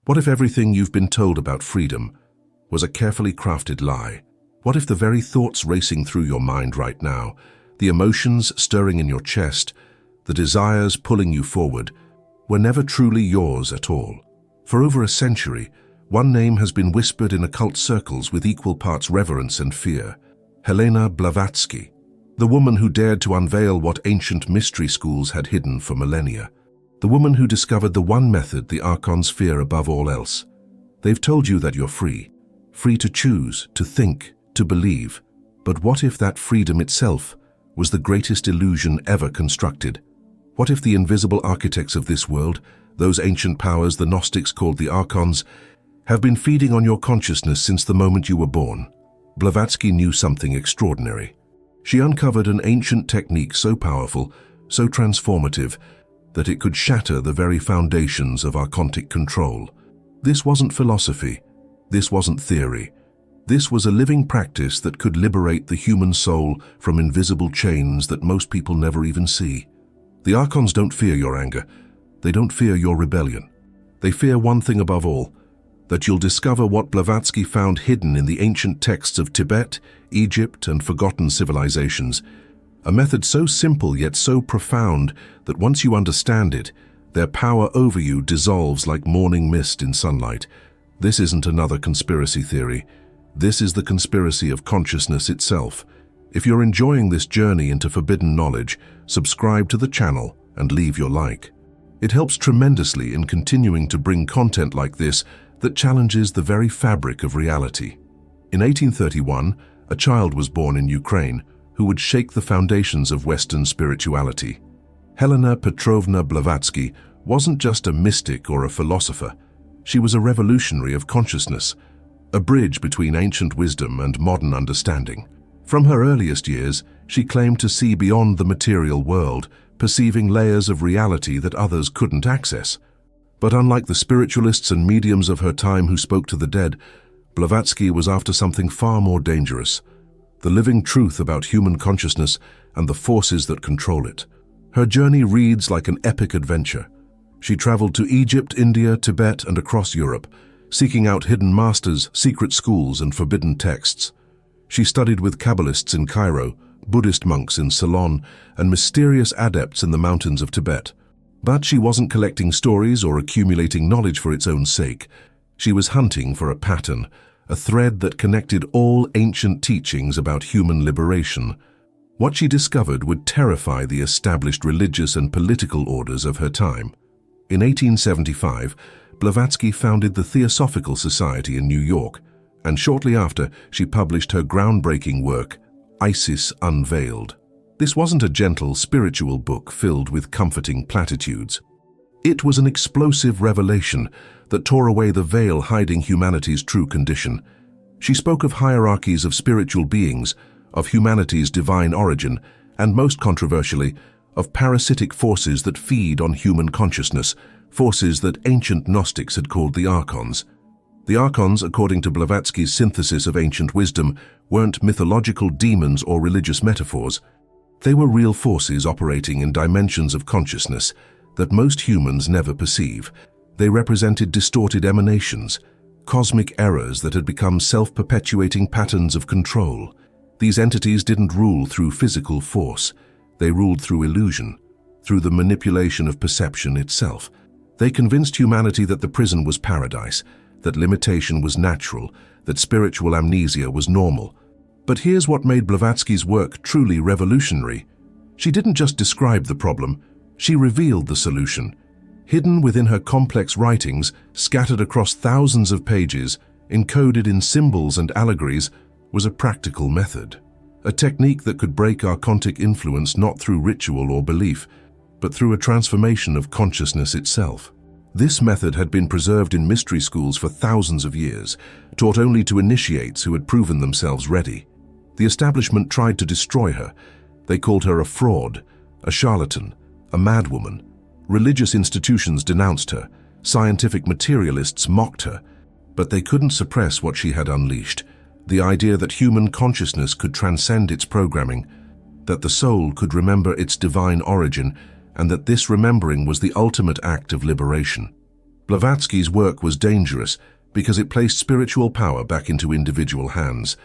What if everything you've been told about freedom was a carefully crafted lie? What if the very thoughts racing through your mind right now, the emotions stirring in your chest, the desires pulling you forward, were never truly yours at all? For over a century, one name has been whispered in occult circles with equal parts reverence and fear: Helena Blavatsky, the woman who dared to unveil what ancient mystery schools had hidden for millennia. The woman who discovered the one method the ARCHONS fear above all else. They've told you that you're free to choose, to think, to believe. But what if that freedom itself was the greatest illusion ever constructed? What if the invisible architects of this world, those ancient powers the Gnostics called the ARCHONS, have been feeding on your consciousness since the moment you were born? Blavatsky knew something extraordinary. She uncovered an ancient technique so powerful, so transformative, that it could shatter the very foundations of archontic control. This wasn't philosophy. This wasn't theory. This was a living practice that could liberate the human soul from invisible chains that most people never even see. The ARCHONS don't fear your anger. They don't fear your rebellion. They fear one thing above all: that you'll discover what Blavatsky found hidden in the ancient texts of Tibet, Egypt, and forgotten civilizations. A method so simple yet so profound that once you understand it, their power over you dissolves like morning mist in sunlight. This isn't another conspiracy theory. This is the conspiracy of consciousness itself. If you're enjoying this journey into forbidden knowledge, subscribe to the channel and leave your like. It helps tremendously in continuing to bring content like this that challenges the very fabric of reality. In 1831, a child was born in Ukraine who would shake the foundations of Western spirituality. Helena Petrovna Blavatsky wasn't just a mystic or a philosopher. She was a revolutionary of consciousness, a bridge between ancient wisdom and modern understanding. From her earliest years, she claimed to see beyond the material world, perceiving layers of reality that others couldn't access. But unlike the spiritualists and mediums of her time who spoke to the dead, Blavatsky was after something far more dangerous: the living truth about human consciousness and the forces that control it. Her journey reads like an epic adventure. She traveled to Egypt, India, Tibet, and across Europe, seeking out hidden masters, secret schools, and forbidden texts. She studied with Kabbalists in Cairo, Buddhist monks in Ceylon, and mysterious adepts in the mountains of Tibet. But she wasn't collecting stories or accumulating knowledge for its own sake. She was hunting for a pattern, a thread that connected all ancient teachings about human liberation. What she discovered would terrify the established religious and political orders of her time. In 1875, Blavatsky founded the Theosophical Society in New York, and shortly after, she published her groundbreaking work, Isis Unveiled. This wasn't a gentle, spiritual book filled with comforting platitudes. It was an explosive revelation that tore away the veil hiding humanity's true condition. She spoke of hierarchies of spiritual beings, of humanity's divine origin, and most controversially, of parasitic forces that feed on human consciousness, forces that ancient Gnostics had called the ARCHONS. The ARCHONS, according to Blavatsky's synthesis of ancient wisdom, weren't mythological demons or religious metaphors. They were real forces operating in dimensions of consciousness that most humans never perceive. They represented distorted emanations, cosmic errors that had become self-perpetuating patterns of control. These entities didn't rule through physical force. They ruled through illusion, through the manipulation of perception itself. They convinced humanity that the prison was paradise, that limitation was natural, that spiritual amnesia was normal. But here's what made Blavatsky's work truly revolutionary. She didn't just describe the problem, she revealed the solution. Hidden within her complex writings, scattered across thousands of pages, encoded in symbols and allegories, was a practical method. A technique that could break archontic influence not through ritual or belief, but through a transformation of consciousness itself. This method had been preserved in mystery schools for thousands of years, taught only to initiates who had proven themselves ready. The establishment tried to destroy her. They called her a fraud, a charlatan, a madwoman. Religious institutions denounced her. Scientific materialists mocked her. But they couldn't suppress what she had unleashed, the idea that human consciousness could transcend its programming, that the soul could remember its divine origin, and that this remembering was the ultimate act of liberation. Blavatsky's work was dangerous because it placed spiritual power back into individual hands.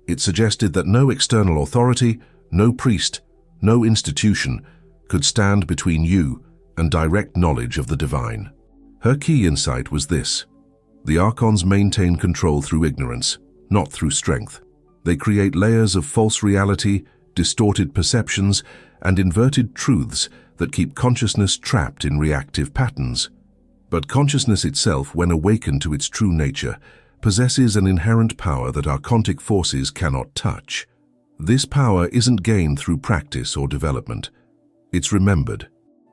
It suggested that no external authority, no priest, no institution could stand between you and direct knowledge of the divine. Her key insight was this: the archons maintain control through ignorance, not through strength. They create layers of false reality, distorted perceptions, and inverted truths that keep consciousness trapped in reactive patterns. But consciousness itself, when awakened to its true nature, possesses an inherent power that archontic forces cannot touch. This power isn't gained through practice or development. It's remembered.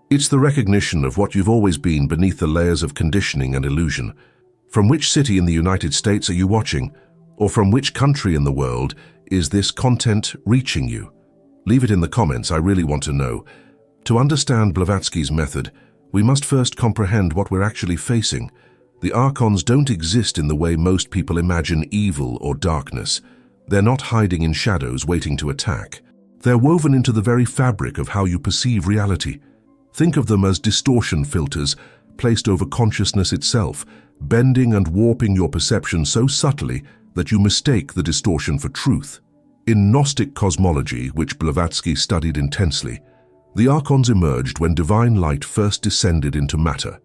It's the recognition of what you've always been beneath the layers of conditioning and illusion. From which city in the United States are you watching? Or from which country in the world is this content reaching you? Leave it in the comments, I really want to know. To understand Blavatsky's method, we must first comprehend what we're actually facing. The archons don't exist in the way most people imagine evil or darkness. They're not hiding in shadows waiting to attack. They're woven into the very fabric of how you perceive reality. Think of them as distortion filters placed over consciousness itself, bending and warping your perception so subtly that you mistake the distortion for truth. In Gnostic cosmology, which Blavatsky studied intensely, the archons emerged when divine light first descended into matter.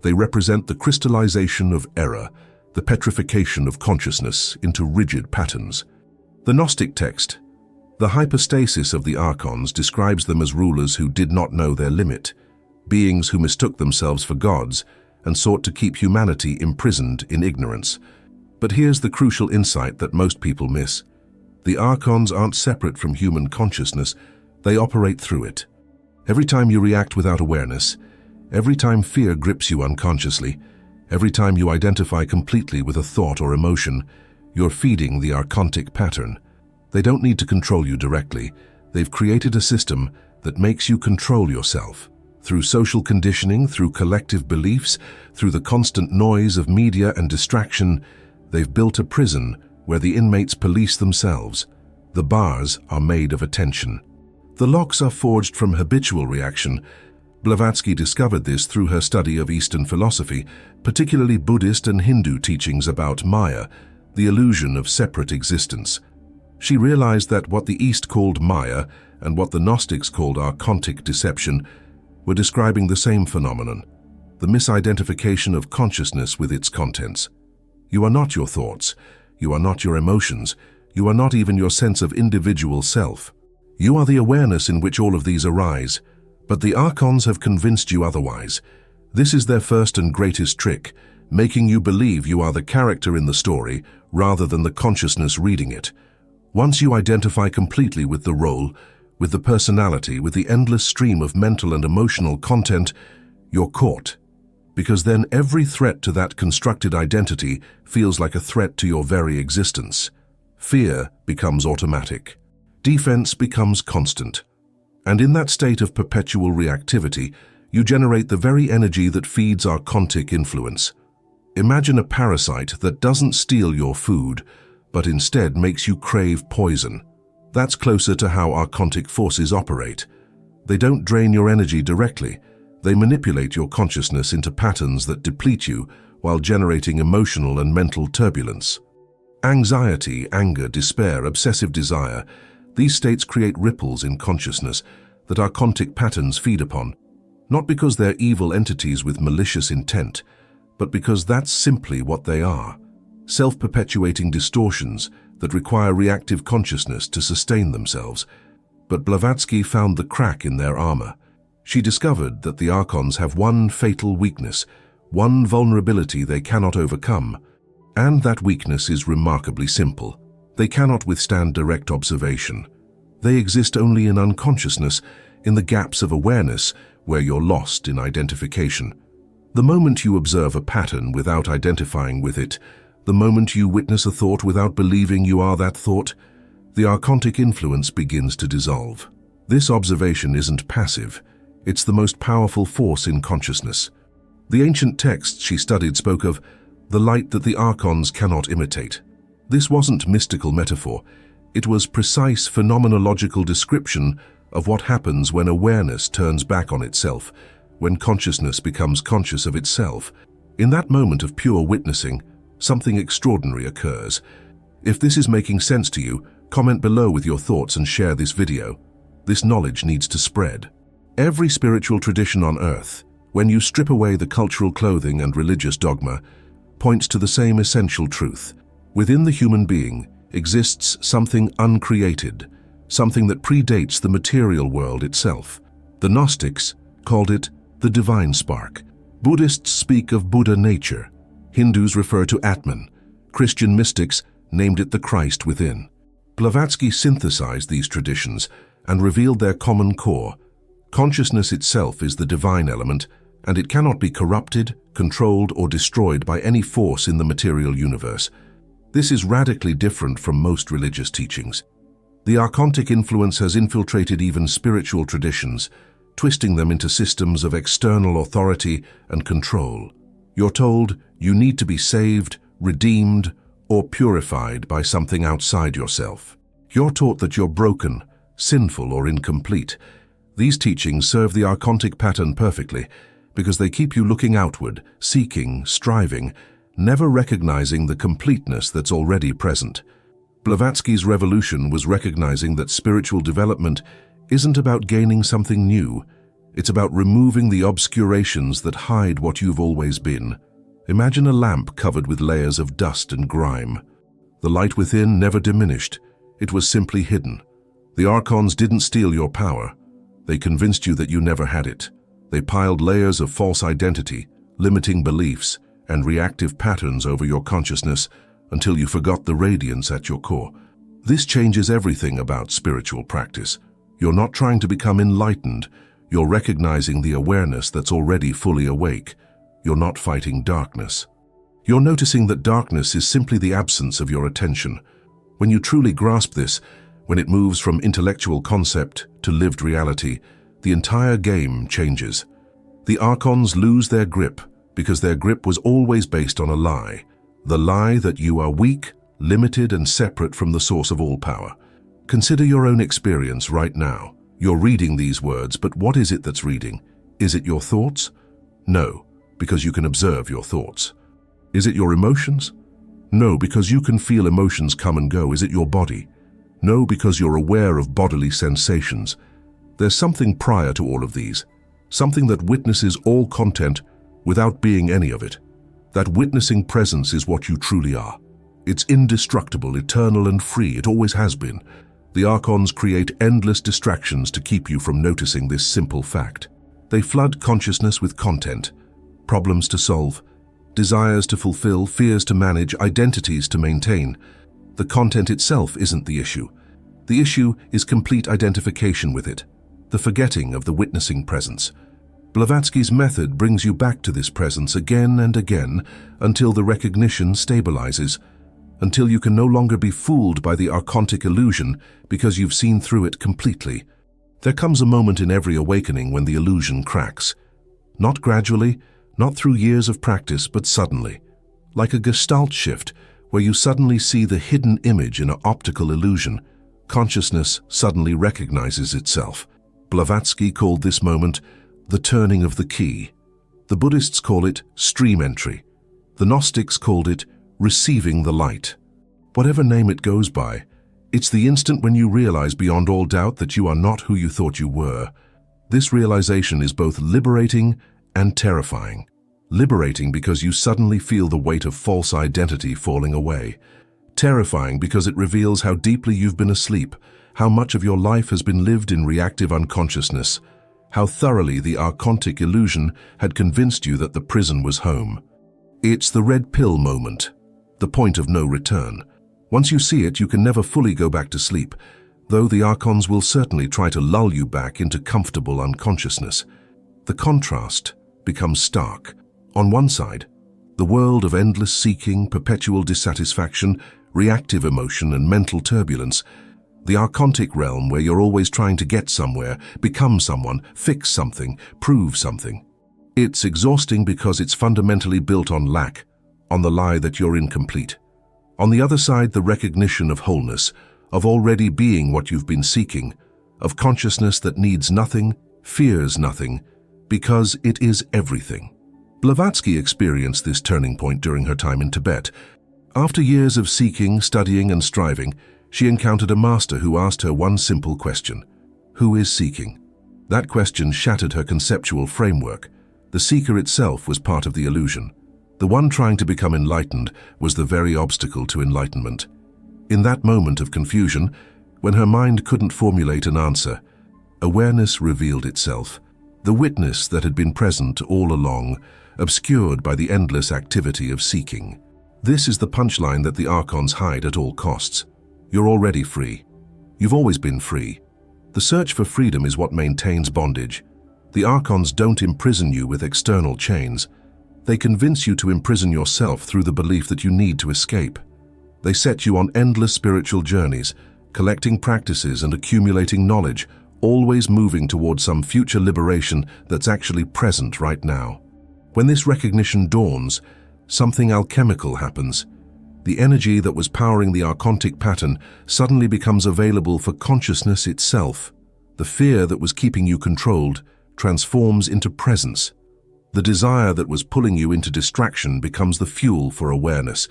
They represent the crystallization of error, the petrification of consciousness into rigid patterns. The Gnostic text, the hypostasis of the archons, describes them as rulers who did not know their limit, beings who mistook themselves for gods and sought to keep humanity imprisoned in ignorance. But here's the crucial insight that most people miss. The archons aren't separate from human consciousness, they operate through it. Every time you react without awareness, every time fear grips you unconsciously, every time you identify completely with a thought or emotion, you're feeding the archontic pattern. They don't need to control you directly. They've created a system that makes you control yourself. Through social conditioning, through collective beliefs, through the constant noise of media and distraction, they've built a prison where the inmates police themselves. The bars are made of attention. The locks are forged from habitual reaction. Blavatsky discovered this through her study of Eastern philosophy, particularly Buddhist and Hindu teachings about Maya, the illusion of separate existence. She realized that what the East called Maya and what the Gnostics called archontic deception were describing the same phenomenon, the misidentification of consciousness with its contents. You are not your thoughts, you are not your emotions, you are not even your sense of individual self. You are the awareness in which all of these arise, but the archons have convinced you otherwise. This is their first and greatest trick, making you believe you are the character in the story rather than the consciousness reading it. Once you identify completely with the role, with the personality, with the endless stream of mental and emotional content, you're caught. Because then every threat to that constructed identity feels like a threat to your very existence. Fear becomes automatic. Defense becomes constant. And in that state of perpetual reactivity, you generate the very energy that feeds archontic influence. Imagine a parasite that doesn't steal your food, but instead makes you crave poison. That's closer to how archontic forces operate. They don't drain your energy directly. They manipulate your consciousness into patterns that deplete you while generating emotional and mental turbulence. Anxiety, anger, despair, obsessive desire, these states create ripples in consciousness that archontic patterns feed upon, not because they're evil entities with malicious intent, but because that's simply what they are, self-perpetuating distortions that require reactive consciousness to sustain themselves. But Blavatsky found the crack in their armor. She discovered that the archons have one fatal weakness, one vulnerability they cannot overcome, and that weakness is remarkably simple. They cannot withstand direct observation. They exist only in unconsciousness, in the gaps of awareness where you're lost in identification. The moment you observe a pattern without identifying with it, the moment you witness a thought without believing you are that thought, the archontic influence begins to dissolve. This observation isn't passive. It's the most powerful force in consciousness. The ancient texts she studied spoke of the light that the archons cannot imitate. This wasn't mystical metaphor. It was precise phenomenological description of what happens when awareness turns back on itself, when consciousness becomes conscious of itself. In that moment of pure witnessing, something extraordinary occurs. If this is making sense to you, comment below with your thoughts and share this video. This knowledge needs to spread. Every spiritual tradition on earth, when you strip away the cultural clothing and religious dogma, points to the same essential truth. Within the human being exists something uncreated, something that predates the material world itself. The Gnostics called it the divine spark. Buddhists speak of Buddha nature. Hindus refer to Atman. Christian mystics named it the Christ within. Blavatsky synthesized these traditions and revealed their common core. Consciousness itself is the divine element, and it cannot be corrupted, controlled, or destroyed by any force in the material universe. This is radically different from most religious teachings. The archontic influence has infiltrated even spiritual traditions, twisting them into systems of external authority and control. You're told you need to be saved, redeemed, or purified by something outside yourself. You're taught that you're broken, sinful, or incomplete. These teachings serve the archontic pattern perfectly because they keep you looking outward, seeking, striving, never recognizing the completeness that's already present. Blavatsky's revolution was recognizing that spiritual development isn't about gaining something new. It's about removing the obscurations that hide what you've always been. Imagine a lamp covered with layers of dust and grime. The light within never diminished. It was simply hidden. The ARCHONS didn't steal your power. They convinced you that you never had it. They piled layers of false identity, limiting beliefs, and reactive patterns over your consciousness until you forgot the radiance at your core. This changes everything about spiritual practice. You're not trying to become enlightened. You're recognizing the awareness that's already fully awake. You're not fighting darkness. You're noticing that darkness is simply the absence of your attention. When you truly grasp this, when it moves from intellectual concept to lived reality, the entire game changes. The ARCHONS lose their grip because their grip was always based on a lie. The lie that you are weak, limited, and separate from the source of all power. Consider your own experience right now. You're reading these words, but what is it that's reading? Is it your thoughts? No, because you can observe your thoughts. Is it your emotions? No, because you can feel emotions come and go. Is it your body? No, because you're aware of bodily sensations. There's something prior to all of these, something that witnesses all content without being any of it. That witnessing presence is what you truly are. It's indestructible, eternal, and free. It always has been. The ARCHONS create endless distractions to keep you from noticing this simple fact. They flood consciousness with content, problems to solve, desires to fulfill, fears to manage, identities to maintain. The content itself isn't the issue. The issue is complete identification with it, the forgetting of the witnessing presence. Blavatsky's method brings you back to this presence again and again until the recognition stabilizes, until you can no longer be fooled by the archontic illusion because you've seen through it completely. There comes a moment in every awakening when the illusion cracks. Not gradually, not through years of practice, but suddenly. Like a gestalt shift, where you suddenly see the hidden image in an optical illusion. Consciousness suddenly recognizes itself. Blavatsky called this moment the turning of the key. The Buddhists call it stream entry. The Gnostics called it receiving the light. Whatever name it goes by, it's the instant when you realize beyond all doubt that you are not who you thought you were. This realization is both liberating and terrifying. Liberating because you suddenly feel the weight of false identity falling away. Terrifying because it reveals how deeply you've been asleep, how much of your life has been lived in reactive unconsciousness, how thoroughly the archontic illusion had convinced you that the prison was home. It's the red pill moment, the point of no return. Once you see it, you can never fully go back to sleep, though the ARCHONS will certainly try to lull you back into comfortable unconsciousness. The contrast becomes stark. On one side, the world of endless seeking, perpetual dissatisfaction, reactive emotion, and mental turbulence. The archontic realm where you're always trying to get somewhere, become someone, fix something, prove something. It's exhausting because it's fundamentally built on lack, on the lie that you're incomplete. On the other side, the recognition of wholeness, of already being what you've been seeking, of consciousness that needs nothing, fears nothing, because it is everything. Blavatsky experienced this turning point during her time in Tibet. After years of seeking, studying, and striving, she encountered a master who asked her one simple question: who is seeking? That question shattered her conceptual framework. The seeker itself was part of the illusion. The one trying to become enlightened was the very obstacle to enlightenment. In that moment of confusion, when her mind couldn't formulate an answer, awareness revealed itself. The witness that had been present all along, obscured by the endless activity of seeking. This is the punchline that the Archons hide at all costs. You're already free. You've always been free. The search for freedom is what maintains bondage. The Archons don't imprison you with external chains. They convince you to imprison yourself through the belief that you need to escape. They set you on endless spiritual journeys, collecting practices and accumulating knowledge, always moving towards some future liberation that's actually present right now. When this recognition dawns, something alchemical happens. The energy that was powering the archontic pattern suddenly becomes available for consciousness itself. The fear that was keeping you controlled transforms into presence. The desire that was pulling you into distraction becomes the fuel for awareness.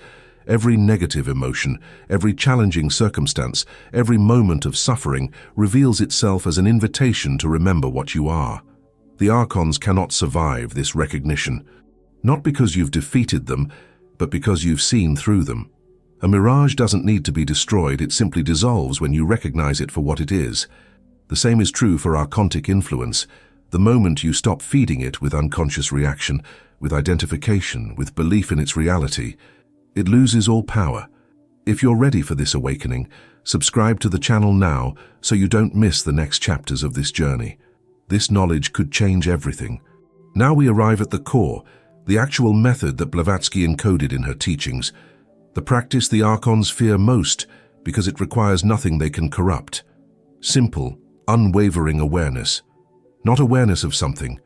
Every negative emotion, every challenging circumstance, every moment of suffering reveals itself as an invitation to remember what you are. The Archons cannot survive this recognition, not because you've defeated them, but because you've seen through them. A mirage doesn't need to be destroyed, it simply dissolves when you recognize it for what it is. The same is true for archontic influence. The moment you stop feeding it with unconscious reaction, with identification, with belief in its reality, it loses all power. If you're ready for this awakening, subscribe to the channel now so you don't miss the next chapters of this journey. This knowledge could change everything. Now we arrive at the core, the actual method that Blavatsky encoded in her teachings, the practice the Archons fear most because it requires nothing they can corrupt. Simple, unwavering awareness. Not awareness of something,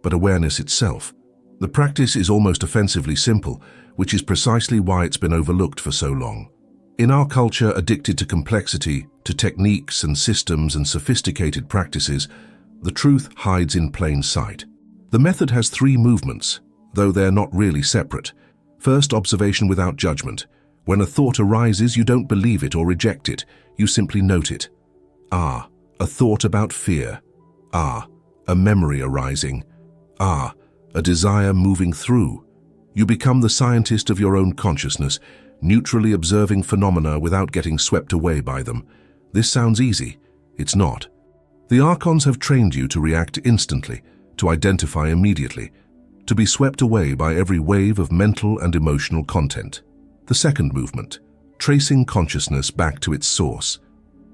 but awareness itself. The practice is almost offensively simple, which is precisely why it's been overlooked for so long. In our culture addicted to complexity, to techniques and systems and sophisticated practices, the truth hides in plain sight. The method has 3 movements, though they're not really separate. First, observation without judgment. When a thought arises, you don't believe it or reject it, you simply note it. Ah, a thought about fear. Ah, a memory arising. Ah, a desire moving through. You become the scientist of your own consciousness, neutrally observing phenomena without getting swept away by them. This sounds easy. It's not. The Archons have trained you to react instantly, to identify immediately, to be swept away by every wave of mental and emotional content. The second movement, tracing consciousness back to its source.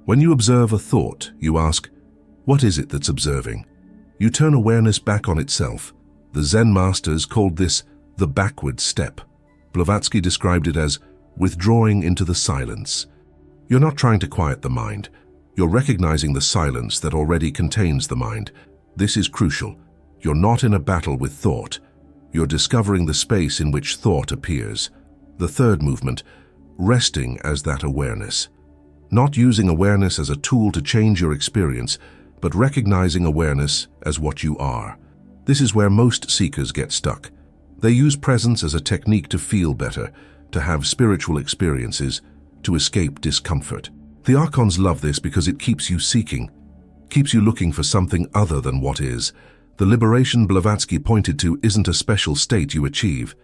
When you observe a thought, you ask, what is it that's observing? You turn awareness back on itself. The Zen masters called this the backward step. Blavatsky described it as withdrawing into the silence. You're not trying to quiet the mind. You're recognizing the silence that already contains the mind. This is crucial. You're not in a battle with thought. You're discovering the space in which thought appears. The third movement, resting as that awareness. Not using awareness as a tool to change your experience, but recognizing awareness as what you are. This is where most seekers get stuck. They use presence as a technique to feel better, to have spiritual experiences, to escape discomfort. The Archons love this because it keeps you seeking, keeps you looking for something other than what is. The liberation Blavatsky pointed to isn't a special state you achieve.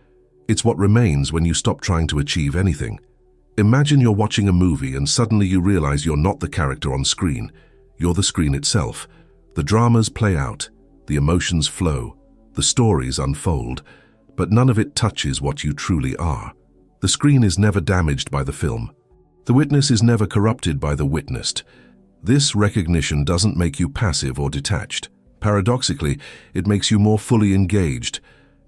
It's what remains when you stop trying to achieve anything. Imagine you're watching a movie and suddenly you realize you're not the character on screen. You're the screen itself. The dramas play out, the emotions flow, the stories unfold, but none of it touches what you truly are. The screen is never damaged by the film. The witness is never corrupted by the witnessed. This recognition doesn't make you passive or detached. Paradoxically, it makes you more fully engaged,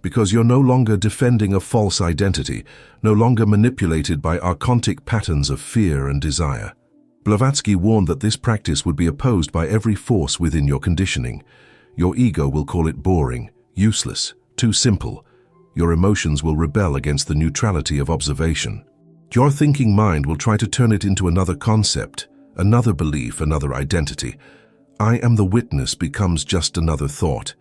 because you're no longer defending a false identity, no longer manipulated by archontic patterns of fear and desire. Blavatsky warned that this practice would be opposed by every force within your conditioning. Your ego will call it boring, useless, too simple. Your emotions will rebel against the neutrality of observation. Your thinking mind will try to turn it into another concept, another belief, another identity. I am the witness becomes just another thought.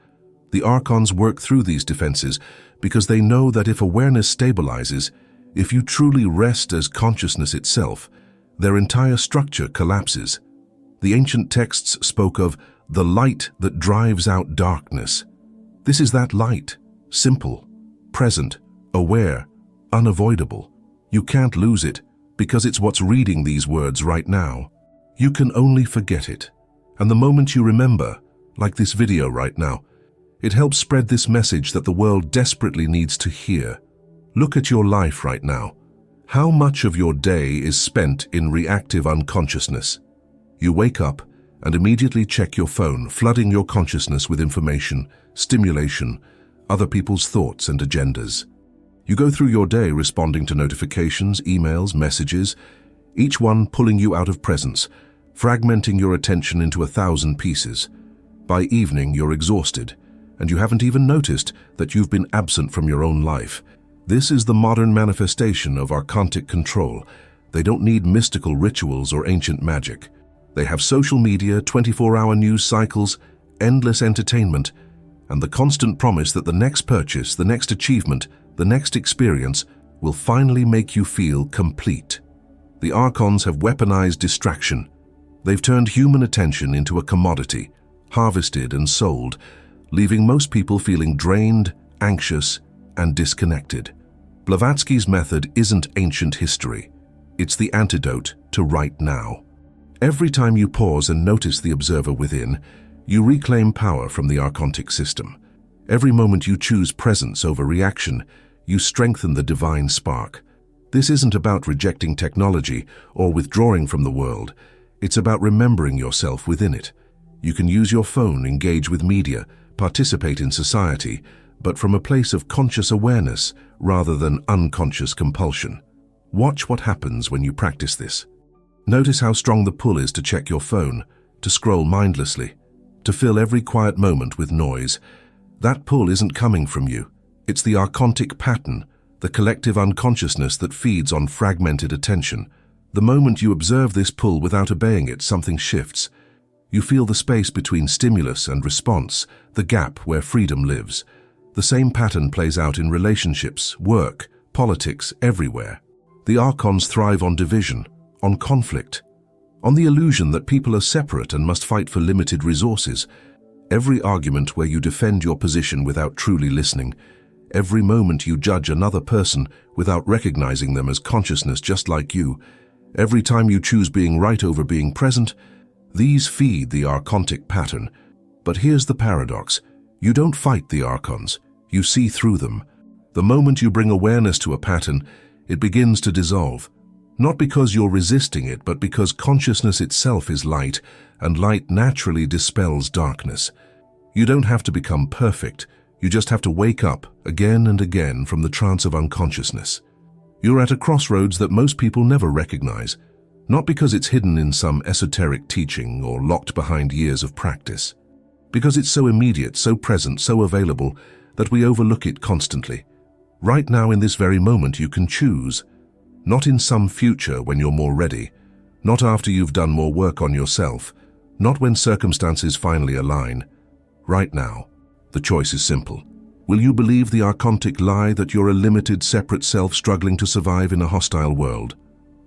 The Archons work through these defenses because they know that if awareness stabilizes, if you truly rest as consciousness itself, their entire structure collapses. The ancient texts spoke of the light that drives out darkness. This is that light, simple, present, aware, unavoidable. You can't lose it because it's what's reading these words right now. You can only forget it. And the moment you remember, like this video right now, it helps spread this message that the world desperately needs to hear. Look at your life right now. How much of your day is spent in reactive unconsciousness? You wake up and immediately check your phone, flooding your consciousness with information, stimulation, other people's thoughts and agendas. You go through your day responding to notifications, emails, messages, each one pulling you out of presence, fragmenting your attention into 1,000 pieces. By evening, you're exhausted, and you haven't even noticed that you've been absent from your own life. This is the modern manifestation of archontic control. They don't need mystical rituals or ancient magic. They have social media, 24-hour news cycles, endless entertainment, and the constant promise that the next purchase, the next achievement, the next experience will finally make you feel complete. The Archons have weaponized distraction. They've turned human attention into a commodity, harvested and sold, leaving most people feeling drained, anxious, and disconnected. Blavatsky's method isn't ancient history. It's the antidote to right now. Every time you pause and notice the observer within, you reclaim power from the archontic system. Every moment you choose presence over reaction, you strengthen the divine spark. This isn't about rejecting technology or withdrawing from the world. It's about remembering yourself within it. You can use your phone, engage with media, participate in society, but from a place of conscious awareness rather than unconscious compulsion. Watch what happens when you practice this. Notice how strong the pull is to check your phone, to scroll mindlessly, to fill every quiet moment with noise. That pull isn't coming from you. It's the archontic pattern, the collective unconsciousness that feeds on fragmented attention. The moment you observe this pull without obeying it, something shifts. You feel the space between stimulus and response, the gap where freedom lives. The same pattern plays out in relationships, work, politics, everywhere. The Archons thrive on division, on conflict, on the illusion that people are separate and must fight for limited resources. Every argument where you defend your position without truly listening, every moment you judge another person without recognizing them as consciousness just like you, every time you choose being right over being present, these feed the archontic pattern. But here's the paradox. You don't fight the Archons, you see through them. The moment you bring awareness to a pattern, it begins to dissolve. Not because you're resisting it, but because consciousness itself is light, and light naturally dispels darkness. You don't have to become perfect, you just have to wake up again and again from the trance of unconsciousness. You're at a crossroads that most people never recognize, not because it's hidden in some esoteric teaching or locked behind years of practice. Because it's so immediate, so present, so available, that we overlook it constantly. Right now in this very moment you can choose. Not in some future when you're more ready, not after you've done more work on yourself, not when circumstances finally align. Right now, the choice is simple. Will you believe the archontic lie that you're a limited, separate self struggling to survive in a hostile world?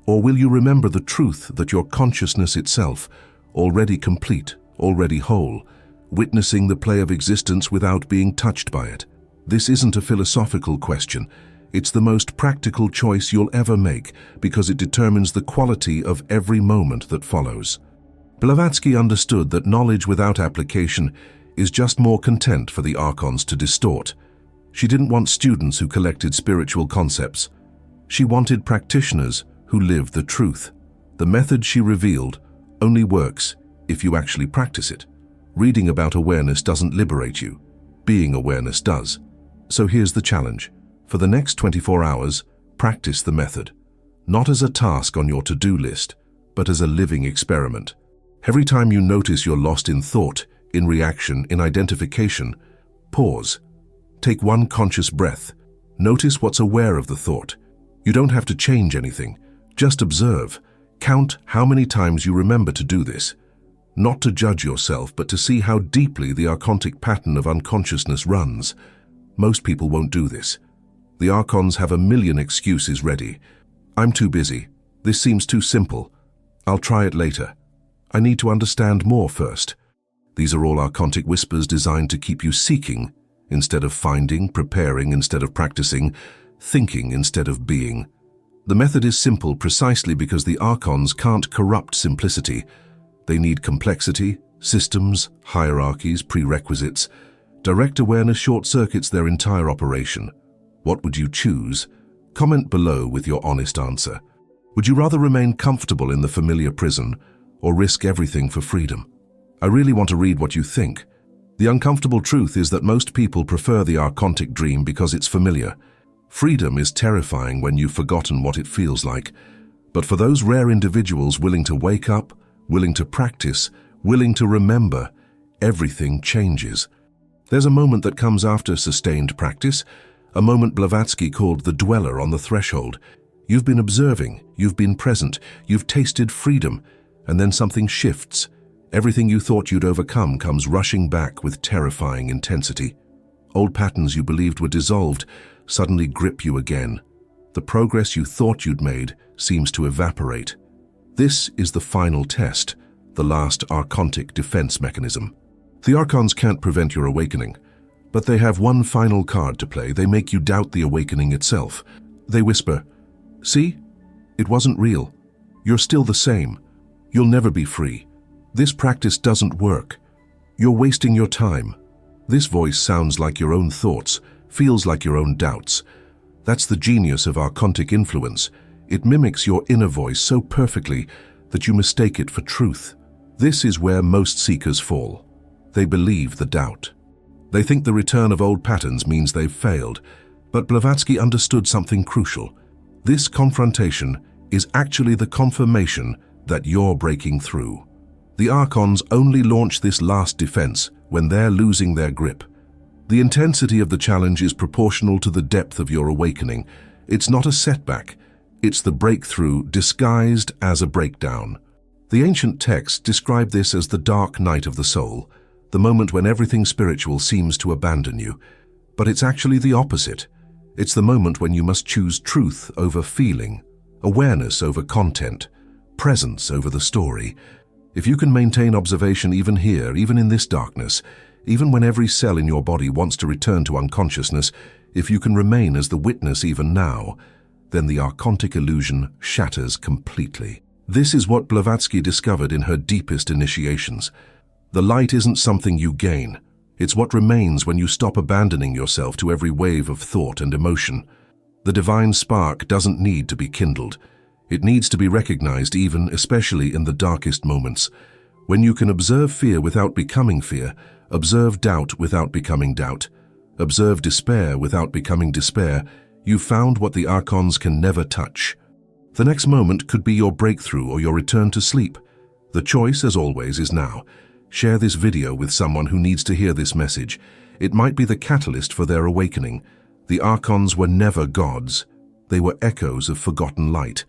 Or will you remember the truth that your consciousness itself, already complete, already whole, witnessing the play of existence without being touched by it? This isn't a philosophical question. It's the most practical choice you'll ever make because it determines the quality of every moment that follows. Blavatsky understood that knowledge without application is just more content for the Archons to distort. She didn't want students who collected spiritual concepts. She wanted practitioners who lived the truth. The method she revealed only works if you actually practice it. Reading about awareness doesn't liberate you. Being awareness does. So here's the challenge. For the next 24 hours, practice the method, not as a task on your to-do list, but as a living experiment. Every time you notice you're lost in thought, in reaction, in identification, pause. Take one conscious breath. Notice what's aware of the thought. You don't have to change anything. Just observe. Count how many times you remember to do this. not to judge yourself, but to see how deeply the archontic pattern of unconsciousness runs. Most people won't do this. The Archons have a million excuses ready. I'm too busy. This seems too simple. I'll try it later. I need to understand more first. These are all archontic whispers designed to keep you seeking instead of finding, preparing instead of practicing, thinking instead of being. The method is simple precisely because the Archons can't corrupt simplicity. They need complexity, systems, hierarchies, prerequisites. Direct awareness short-circuits their entire operation. What would you choose? Comment below with your honest answer. Would you rather remain comfortable in the familiar prison or risk everything for freedom? I really want to read what you think. The uncomfortable truth is that most people prefer the archontic dream because it's familiar. Freedom is terrifying when you've forgotten what it feels like. But for those rare individuals willing to wake up, willing to practice, willing to remember, everything changes. There's a moment that comes after sustained practice, a moment Blavatsky called the dweller on the threshold. You've been observing, you've been present, you've tasted freedom, and then something shifts. Everything you thought you'd overcome comes rushing back with terrifying intensity. Old patterns you believed were dissolved suddenly grip you again. The progress you thought you'd made seems to evaporate. This is the final test, the last archontic defense mechanism. The Archons can't prevent your awakening, but they have one final card to play. They make you doubt the awakening itself. They whisper, "See? It wasn't real. You're still the same. You'll never be free. This practice doesn't work. You're wasting your time." This voice sounds like your own thoughts, feels like your own doubts. That's the genius of archontic influence. It mimics your inner voice so perfectly that you mistake it for truth. This is where most seekers fall. They believe the doubt. They think the return of old patterns means they've failed, but Blavatsky understood something crucial. This confrontation is actually the confirmation that you're breaking through. The Archons only launch this last defense when they're losing their grip. The intensity of the challenge is proportional to the depth of your awakening. It's not a setback, it's the breakthrough disguised as a breakdown. The ancient texts describe this as the dark night of the soul, the moment when everything spiritual seems to abandon you. But it's actually the opposite. It's the moment when you must choose truth over feeling, awareness over content, presence over the story. If you can maintain observation even here, even in this darkness, even when every cell in your body wants to return to unconsciousness, if you can remain as the witness even now, then the archontic illusion shatters completely. This is what Blavatsky discovered in her deepest initiations. The light isn't something you gain. It's what remains when you stop abandoning yourself to every wave of thought and emotion. The divine spark doesn't need to be kindled. It needs to be recognized even, especially in the darkest moments. When you can observe fear without becoming fear, observe doubt without becoming doubt, observe despair without becoming despair, you've found what the Archons can never touch. The next moment could be your breakthrough or your return to sleep. The choice, as always, is now. Share this video with someone who needs to hear this message. It might be the catalyst for their awakening. The Archons were never gods. They were echoes of forgotten light,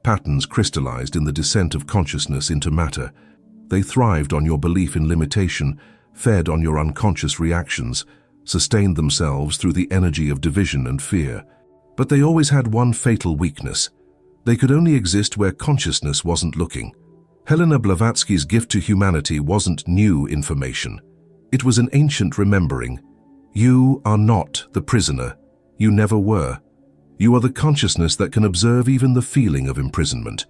patterns crystallized in the descent of consciousness into matter. They thrived on your belief in limitation, fed on your unconscious reactions, sustained themselves through the energy of division and fear. But they always had one fatal weakness. They could only exist where consciousness wasn't looking. Helena Blavatsky's gift to humanity wasn't new information. It was an ancient remembering. You are not the prisoner. You never were. You are the consciousness that can observe even the feeling of imprisonment.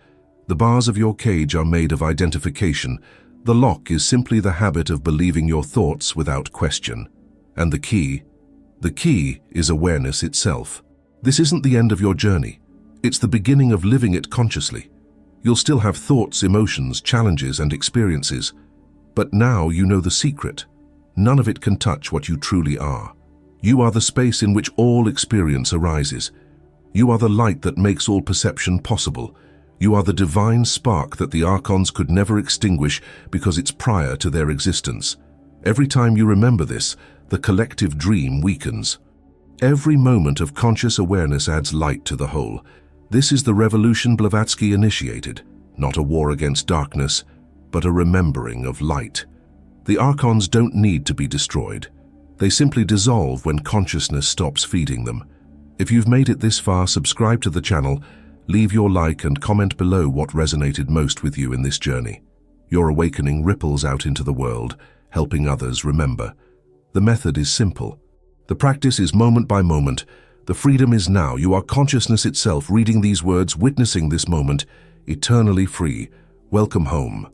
The bars of your cage are made of identification. The lock is simply the habit of believing your thoughts without question. And the key is awareness itself. This isn't the end of your journey. It's the beginning of living it consciously. You'll still have thoughts, emotions, challenges, and experiences. But now you know the secret. None of it can touch what you truly are. You are the space in which all experience arises. You are the light that makes all perception possible. You are the divine spark that the Archons could never extinguish because it's prior to their existence. Every time you remember this, the collective dream weakens. Every moment of conscious awareness adds light to the whole. This is the revolution Blavatsky initiated, not a war against darkness, but a remembering of light. The archons don't need to be destroyed. They simply dissolve when consciousness stops feeding them. If you've made it this far, subscribe to the channel, leave your like and comment below what resonated most with you in this journey. Your awakening ripples out into the world, helping others remember. The method is simple. The practice is moment by moment. The freedom is now. You are consciousness itself, reading these words, witnessing this moment, eternally free. Welcome home.